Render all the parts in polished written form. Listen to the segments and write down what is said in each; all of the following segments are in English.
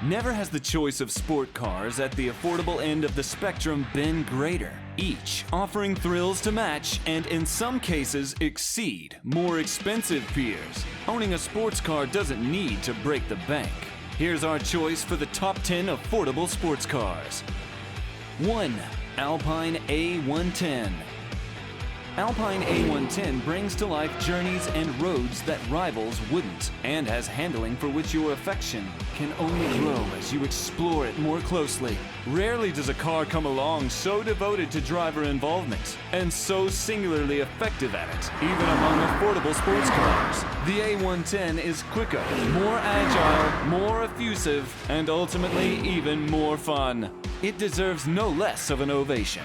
Never has the choice of sport cars at the affordable end of the spectrum been greater, each offering thrills to match and in some cases exceed more expensive peers. Owning a sports car doesn't need to break the bank. Here's our choice for the top 10 affordable sports cars. 1. Alpine A110. Alpine A110 brings to life journeys and roads that rivals wouldn't, and has handling for which your affection can only grow as you explore it more closely. Rarely does a car come along so devoted to driver involvement, and so singularly effective at it, even among affordable sports cars. The A110 is quicker, more agile, more effusive, and ultimately even more fun. It deserves no less of an ovation.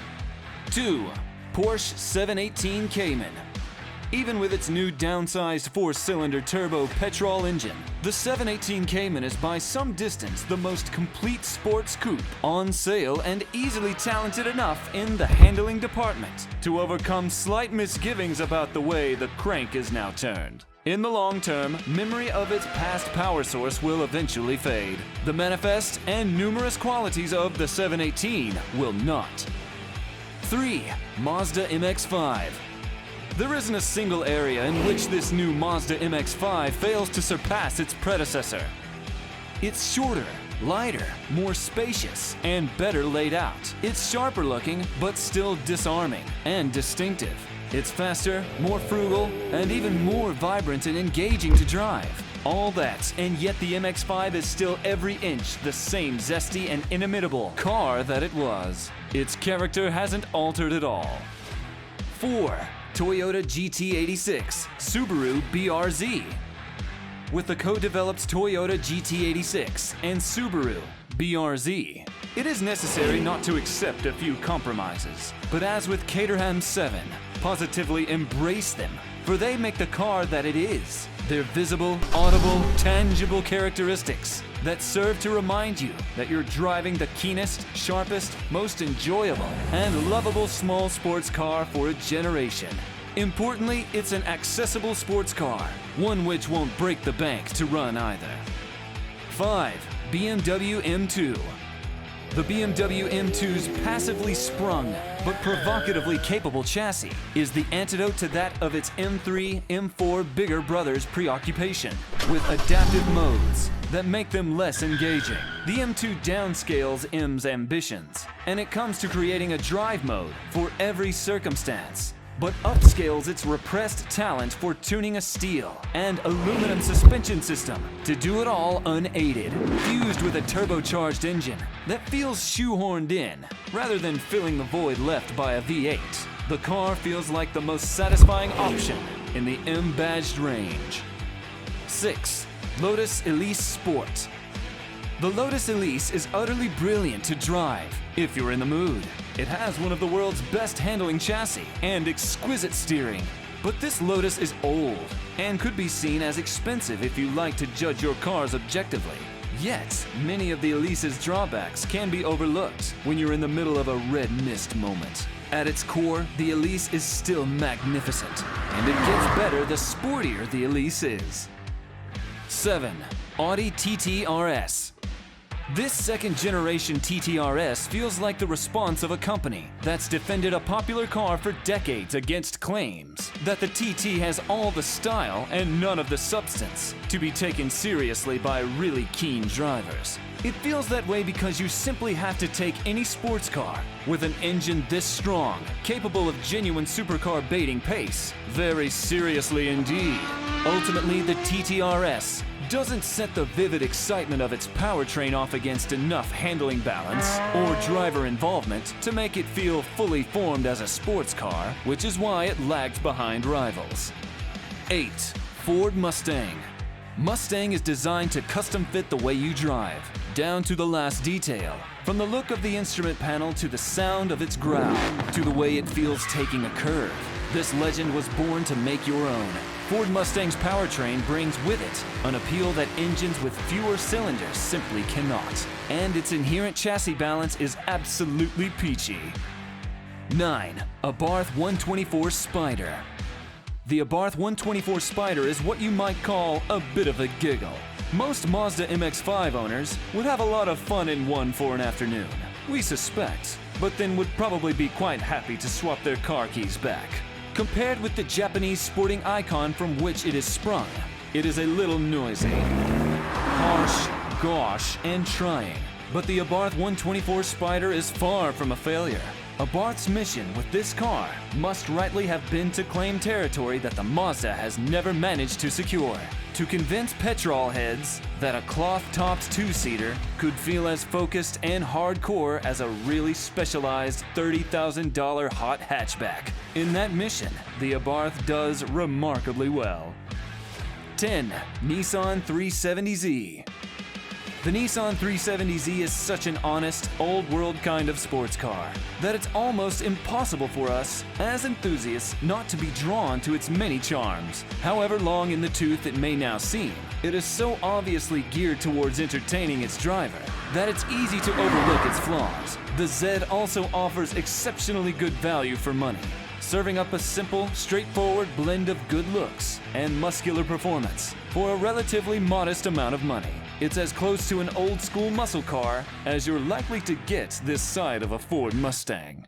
2. Porsche 718 Cayman. Even with its new downsized 4-cylinder turbo petrol engine, the 718 Cayman is by some distance the most complete sports coupe on sale and easily talented enough in the handling department to overcome slight misgivings about the way the crank is now turned. In the long term, memory of its past power source will eventually fade. The manifest and numerous qualities of the 718 will not. 3. Mazda MX-5. There isn't a single area in which this new Mazda MX-5 fails to surpass its predecessor. It's shorter, lighter, more spacious, and better laid out. It's sharper looking, but still disarming and distinctive. It's faster, more frugal, and even more vibrant and engaging to drive. All that, and yet the MX-5 is still every inch the same zesty and inimitable car that it was. Its character hasn't altered at all. 4. Toyota GT86 Subaru BRZ. With the co-developed Toyota GT86 and Subaru BRZ, it is necessary not to accept a few compromises. But as with Caterham 7, positively embrace them, for they make the car that it is. They're visible, audible, tangible characteristics that serve to remind you that you're driving the keenest, sharpest, most enjoyable, and lovable small sports car for a generation. Importantly, it's an accessible sports car, one which won't break the bank to run either. 5. BMW M2. The BMW M2's passively sprung, but provocatively capable chassis is the antidote to that of its M3, M4 bigger brother's preoccupation, with adaptive modes that make them less engaging. The M2 downscales M's ambitions, and it comes to creating a drive mode for every circumstance, but upscales its repressed talent for tuning a steel and aluminum suspension system to do it all unaided, fused with a turbocharged engine that feels shoehorned in rather than filling the void left by a V8. The car feels like the most satisfying option in the M-badged range. 6. Lotus Elise Sport. The Lotus Elise is utterly brilliant to drive if you're in the mood. It has one of the world's best handling chassis and exquisite steering. But this Lotus is old and could be seen as expensive if you like to judge your cars objectively. Yet, many of the Elise's drawbacks can be overlooked when you're in the middle of a red mist moment. At its core, the Elise is still magnificent, and it gets better the sportier the Elise is. 7. Audi TT RS. This second-generation TT RS feels like the response of a company that's defended a popular car for decades against claims that the TT has all the style and none of the substance to be taken seriously by really keen drivers. It feels that way because you simply have to take any sports car with an engine this strong, capable of genuine supercar baiting pace, very seriously indeed. Ultimately, the TT RS doesn't set the vivid excitement of its powertrain off against enough handling balance or driver involvement to make it feel fully formed as a sports car, which is why it lags behind rivals. 8. Ford Mustang. Mustang is designed to custom fit the way you drive, down to the last detail. From the look of the instrument panel to the sound of its growl, to the way it feels taking a curve. This legend was born to make your own. Ford Mustang's powertrain brings with it an appeal that engines with fewer cylinders simply cannot, and its inherent chassis balance is absolutely peachy. 9. Abarth 124 Spider. The Abarth 124 Spider is what you might call a bit of a giggle. Most Mazda MX-5 owners would have a lot of fun in one for an afternoon, we suspect, but then would probably be quite happy to swap their car keys back. Compared with the Japanese sporting icon from which it is sprung, it is a little noisy, harsh, gauche, and trying. But the Abarth 124 Spider is far from a failure. Abarth's mission with this car must rightly have been to claim territory that the Mazda has never managed to secure. To convince petrol heads that a cloth-topped two-seater could feel as focused and hardcore as a really specialized $30,000 hot hatchback. In that mission, the Abarth does remarkably well. 10. Nissan 370Z. The Nissan 370Z is such an honest, old-world kind of sports car that it's almost impossible for us, as enthusiasts, not to be drawn to its many charms. However long in the tooth it may now seem, it is so obviously geared towards entertaining its driver that it's easy to overlook its flaws. The Z also offers exceptionally good value for money, serving up a simple, straightforward blend of good looks and muscular performance for a relatively modest amount of money. It's as close to an old-school muscle car as you're likely to get this side of a Ford Mustang.